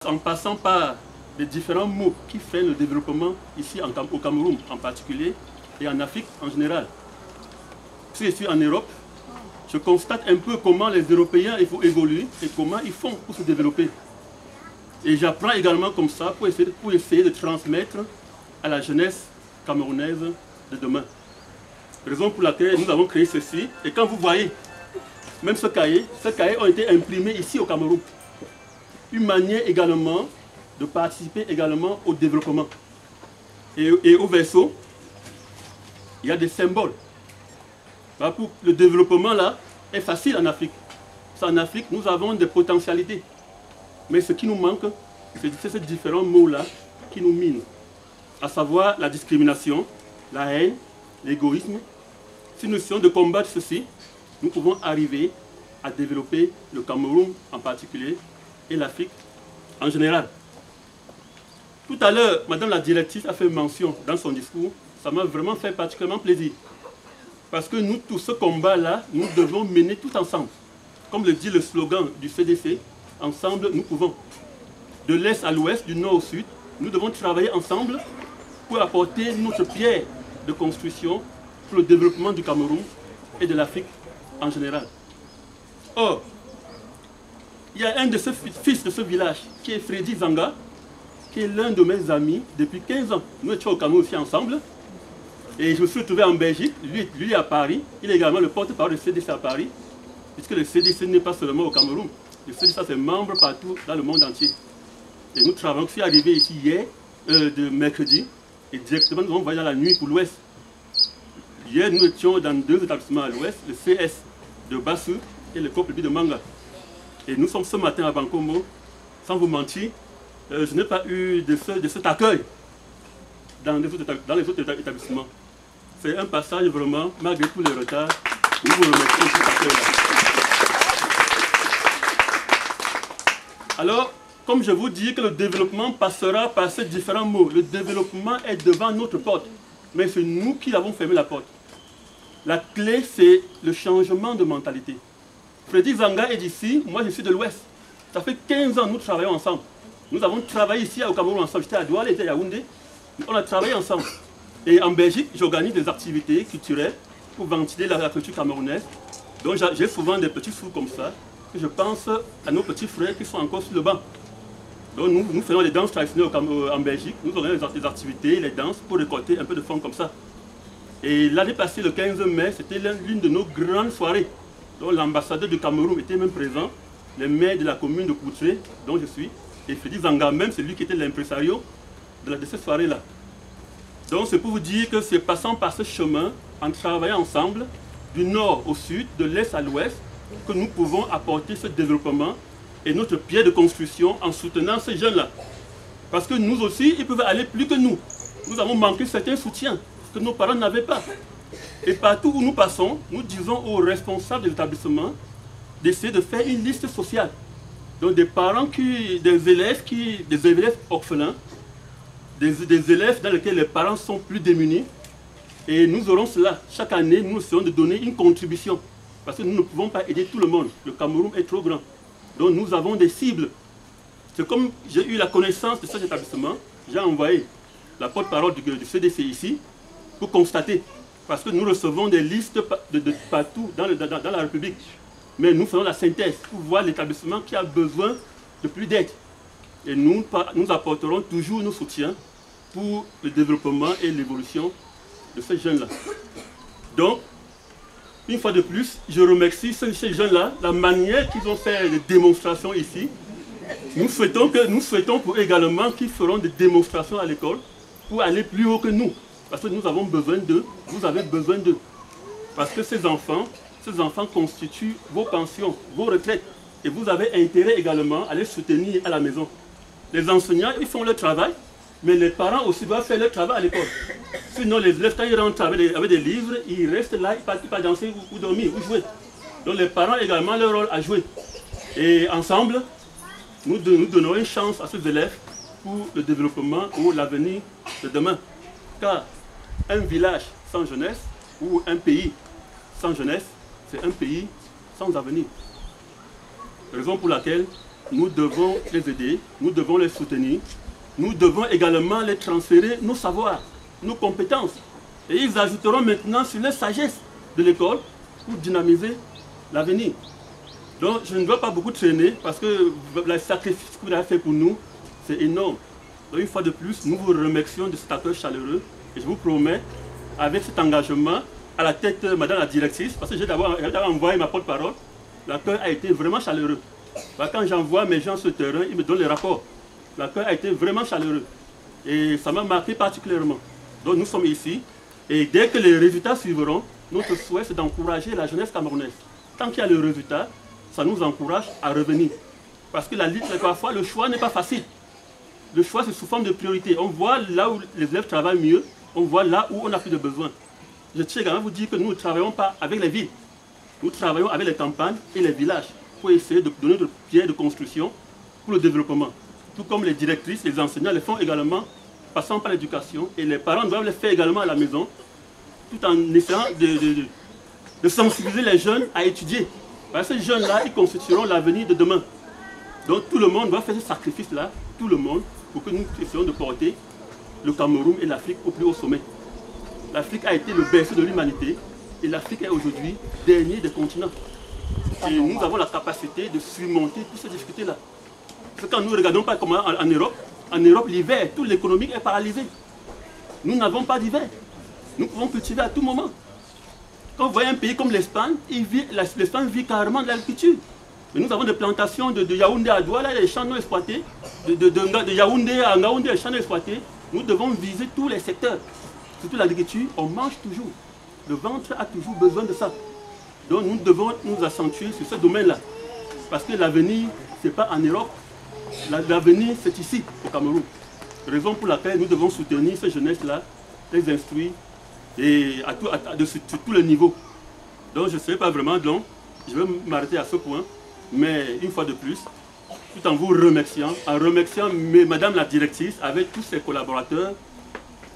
en passant par les différents mots qui freinent le développement ici au Cameroun en particulier et en Afrique en général. Si je suis en Europe, je constate un peu comment les Européens évoluent et comment ils font pour se développer. Et j'apprends également comme ça pour essayer de transmettre à la jeunesse camerounaise de demain. Raison pour laquelle nous avons créé ceci. Et quand vous voyez, même ces cahiers ont été imprimés ici au Cameroun. Une manière également de participer également au développement. Et au verso, il y a des symboles. Pour le développement là est facile en Afrique. En Afrique, nous avons des potentialités. Mais ce qui nous manque, c'est ces différents mots-là qui nous minent. À savoir la discrimination, la haine, l'égoïsme. Si nous essayons de combattre ceci, nous pouvons arriver à développer le Cameroun en particulier et l'Afrique en général. Tout à l'heure, Madame la directrice a fait mention dans son discours, ça m'a vraiment fait particulièrement plaisir. Parce que nous, tout ce combat-là, nous devons mener tout ensemble. Comme le dit le slogan du CDC, ensemble nous pouvons. De l'est à l'ouest, du nord au sud, nous devons travailler ensemble pour apporter notre pierre de construction pour le développement du Cameroun et de l'Afrique en général. Or, il y a un de ces fils de ce village qui est Freddy Zanga, qui est l'un de mes amis depuis 15 ans. Nous étions au Cameroun aussi ensemble. Et je me suis retrouvé en Belgique, lui à Paris. Il est également le porte-parole du CDC à Paris, puisque le CDC n'est pas seulement au Cameroun. Le CDC a ses membres partout dans le monde entier. Et nous travaillons, je suis arrivé ici hier, de mercredi, et directement nous avons voyagé dans la nuit pour l'Ouest. Hier, nous étions dans 2 établissements à l'Ouest, le CS de Bassou et le COPLB de Manga. Et nous sommes ce matin à Bankomo, sans vous mentir, je n'ai pas eu de cet accueil dans les autres établissements. C'est un passage vraiment, malgré tous les retards, nous vous remercions pour cet accueil-là. Alors, comme je vous dis que le développement passera par ces différents mots, le développement est devant notre porte, mais c'est nous qui avons fermé la porte. La clé, c'est le changement de mentalité. Freddy Zanga est d'ici, moi je suis de l'Ouest. Ça fait 15 ans que nous travaillons ensemble. Nous avons travaillé ici au Cameroun ensemble. J'étais à Douala, j'étais à Yaoundé. On a travaillé ensemble. Et en Belgique, j'organise des activités culturelles pour ventiler la culture camerounaise. Donc j'ai souvent des petits fous comme ça. Et je pense à nos petits frères qui sont encore sur le banc. Donc nous faisons des danses traditionnelles en Belgique. Nous organisons des activités, les danses, pour récolter un peu de fonds comme ça. Et l'année passée, le 15 mai, c'était l'une de nos grandes soirées. Donc l'ambassadeur du Cameroun était même présent, le maire de la commune de Koutré, dont je suis, et Freddy Zanga même, c'est lui qui était l'impresario de cette soirée-là. Donc c'est pour vous dire que c'est passant par ce chemin, en travaillant ensemble, du nord au sud, de l'est à l'ouest, que nous pouvons apporter ce développement et notre pierre de construction en soutenant ces jeunes-là. Parce que nous aussi, ils peuvent aller plus que nous. Nous avons manqué certains soutiens que nos parents n'avaient pas. Et partout où nous passons, nous disons aux responsables de l'établissement d'essayer de faire une liste sociale. Donc des parents, des élèves orphelins, des élèves dans lesquels les parents sont plus démunis. Et nous aurons cela. Chaque année, nous essayons de donner une contribution. Parce que nous ne pouvons pas aider tout le monde. Le Cameroun est trop grand. Donc nous avons des cibles. C'est comme j'ai eu la connaissance de cet établissement, j'ai envoyé la porte-parole du CDC ici pour constater. Parce que nous recevons des listes de partout dans la République. Mais nous faisons la synthèse pour voir l'établissement qui a besoin de plus d'aide. Et nous apporterons toujours nos soutiens pour le développement et l'évolution de ces jeunes-là. Donc, une fois de plus, je remercie ces jeunes-là, la manière qu'ils ont fait les démonstrations ici. Nous souhaitons pour également qu'ils feront des démonstrations à l'école pour aller plus haut que nous. Parce que nous avons besoin d'eux, vous avez besoin d'eux. Parce que ces enfants constituent vos pensions, vos retraites. Et vous avez intérêt également à les soutenir à la maison. Les enseignants, ils font leur travail, mais les parents aussi doivent faire leur travail à l'école. Sinon, les élèves, quand ils rentrent avec des livres, ils restent là, ils partent danser ou dormir ou jouer. Donc les parents également ont leur rôle à jouer. Et ensemble, nous donnons une chance à ces élèves pour le développement ou l'avenir de demain. Car un village sans jeunesse ou un pays sans jeunesse, c'est un pays sans avenir. Raison pour laquelle nous devons les aider, nous devons les soutenir, nous devons également les transférer nos savoirs, nos compétences. Et ils ajouteront maintenant sur la sagesse de l'école pour dynamiser l'avenir. Donc je ne dois pas beaucoup traîner parce que le sacrifice que vous avez fait pour nous, c'est énorme. Donc une fois de plus, nous vous remercions de cet accueil chaleureux et je vous promets, avec cet engagement, à la tête de madame la directrice, parce que j'ai d'abord envoyé ma porte-parole, l'accueil a été vraiment chaleureux. Quand j'envoie mes gens sur le terrain, ils me donnent les rapports. L'accueil a été vraiment chaleureux et ça m'a marqué particulièrement. Donc nous sommes ici et dès que les résultats suivront, notre souhait c'est d'encourager la jeunesse camerounaise. Tant qu'il y a le résultat, ça nous encourage à revenir. Parce que parfois le choix n'est pas facile. Le choix c'est sous forme de priorité. On voit là où les élèves travaillent mieux, on voit là où on a plus de besoins. Je tiens également à vous dire que nous ne travaillons pas avec les villes. Nous travaillons avec les campagnes et les villages pour essayer de donner de pierres de construction pour le développement. Tout comme les directrices, les enseignants les font également, passant par l'éducation, et les parents doivent les faire également à la maison, tout en essayant de sensibiliser les jeunes à étudier. Parce que ces jeunes-là, ils constitueront l'avenir de demain. Donc tout le monde doit faire ce sacrifice-là, tout le monde, pour que nous essayons de porter le Cameroun et l'Afrique au plus haut sommet. L'Afrique a été le berceau de l'humanité et l'Afrique est aujourd'hui dernier des continents. Et nous avons la capacité de surmonter toutes ces difficultés-là. Parce que quand nous ne regardons pas comment en Europe, l'hiver, toute l'économie est paralysée. Nous n'avons pas d'hiver. Nous pouvons cultiver à tout moment. Quand vous voyez un pays comme l'Espagne, l'Espagne vit carrément de l'agriculture. Mais nous avons des plantations de Yaoundé à Douala, les champs non exploités, de Yaoundé à Ngaoundé, les champs non exploités. Nous devons viser tous les secteurs. Surtout l'agriculture, on mange toujours. Le ventre a toujours besoin de ça. Donc nous devons nous accentuer sur ce domaine-là. Parce que l'avenir, ce n'est pas en Europe. L'avenir, c'est ici, au Cameroun. Raison pour laquelle nous devons soutenir ces jeunesses-là, les instruire et sur tous les niveaux. Donc je ne serai pas vraiment long. Je vais m'arrêter à ce point. Mais une fois de plus, tout en vous remerciant, madame la directrice avec tous ses collaborateurs,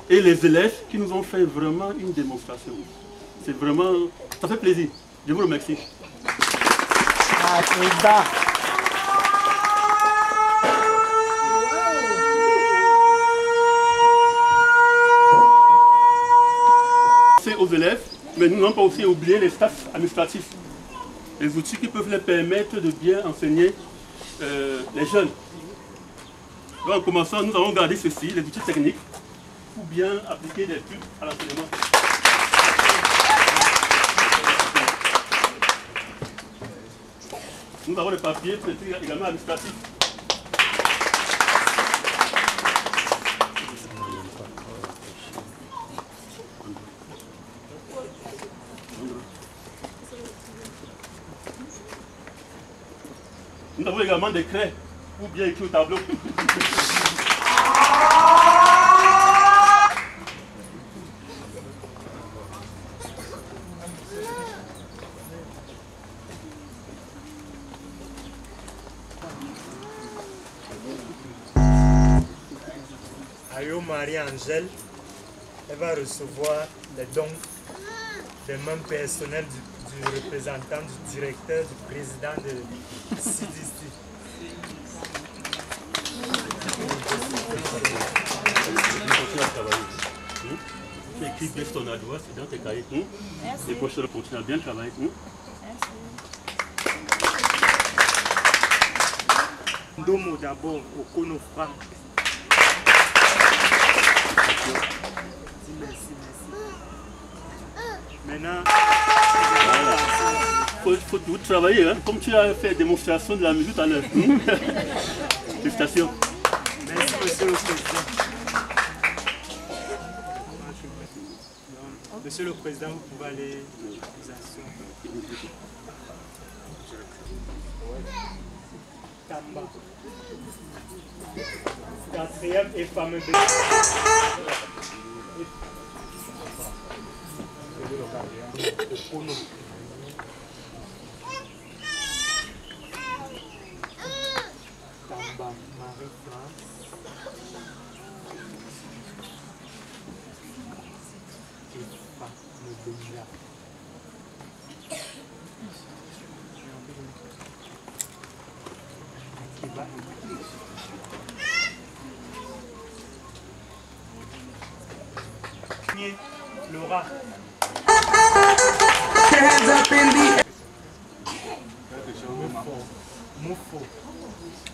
et les élèves qui nous ont fait vraiment une démonstration. C'est vraiment... ça fait plaisir. Je vous remercie. C'est aux élèves, mais nous n'avons pas aussi oublié les staffs administratifs. Les outils qui peuvent leur permettre de bien enseigner les jeunes. Donc en commençant, nous avons gardé ceci, les outils techniques, pour bien appliquer des trucs à l'enseignement. Nous avons les papiers pour les trucs également administratifs. Nous avons également des craies pour bien écrire au tableau. Ayo Marie-Angèle, elle va recevoir les dons des membres personnels du représentant, du directeur, du président de CDC. Tu écris bien ton adresse, c'est dans tes cahiers. Les prochains continuent à bien travailler. Ndomo d'abord au Konofra. Merci. Maintenant, faut tout travailler, hein? Comme tu as fait démonstration de la musique tout à l'heure. Félicitations. merci Monsieur le Président. Monsieur le Président, vous pouvez aller aux actions. Tamba. Quatrième et fameux bébé. Tamba, Marie-France. Et fameux bébé. signé Laura. Moufo.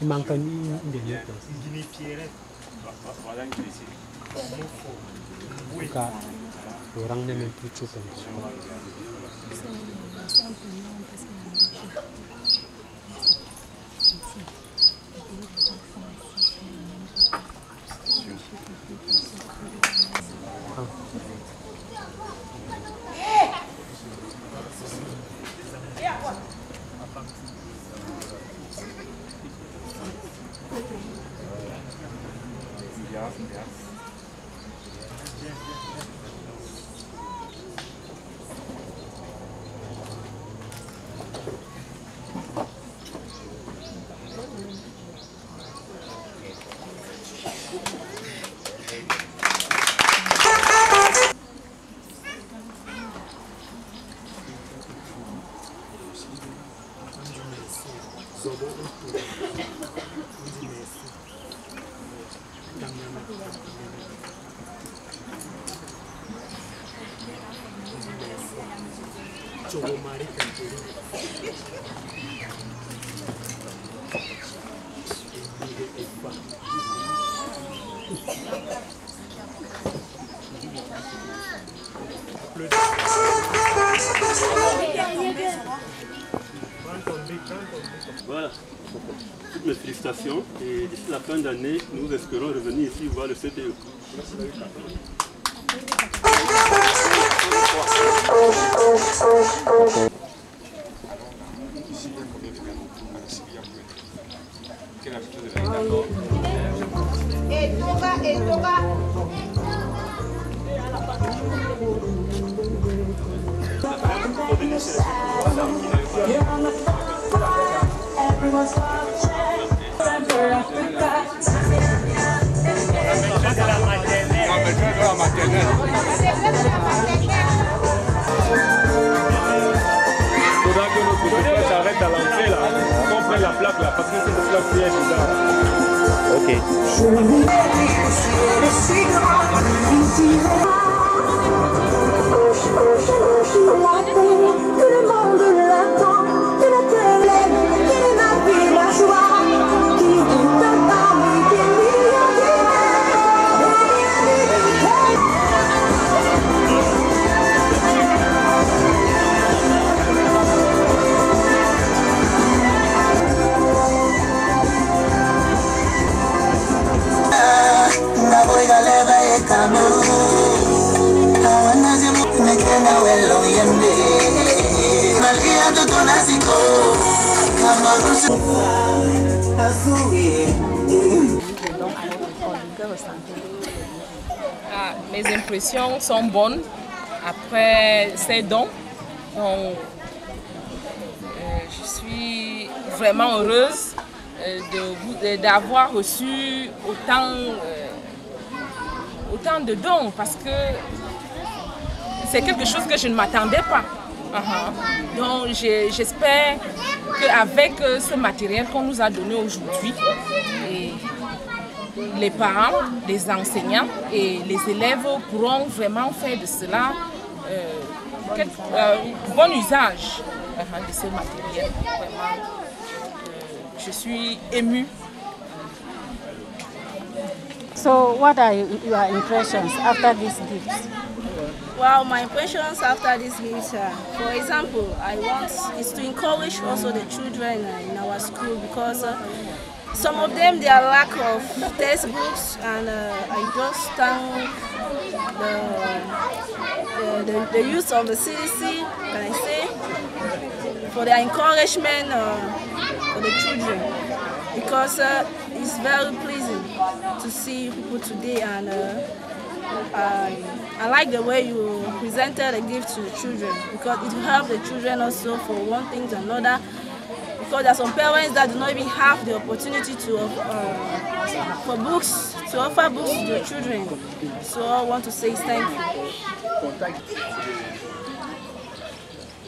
Il manque une dernière place. Guinée Pierrette. Voilà une ici. Moufo. Oui. Orang n'est même plus chaud. Voilà, toutes mes félicitations et d'ici la fin d'année, nous espérons revenir ici voir le CTE. Faudra que notre chauffeur s'arrête à l'entrée là, qu'on prenne la plaque là, parce que c'est une plaque qui est bizarre. Ok. Mes impressions sont bonnes après ces dons. Donc, je suis vraiment heureuse d'avoir reçu autant de dons parce que c'est quelque chose que je ne m'attendais pas. Donc j'espère qu'avec ce matériel qu'on nous a donné aujourd'hui, les parents, les enseignants et les élèves pourront vraiment faire de cela bon usage de ce matériel. Vraiment, je suis émue. So, what are your impressions after these gifts? Well, my impressions after this gift, for example, I want is to encourage also the children in our school because some of them they are lack of textbooks, and I just thank the youth of the CDC, can I say, for their encouragement for the children, because it's very pleasing to see people today, and I like the way you presented a gift to the children because it will help the children also for one thing to another. Because there are some parents that do not even have the opportunity to offer books to their children. So I want to say thank you.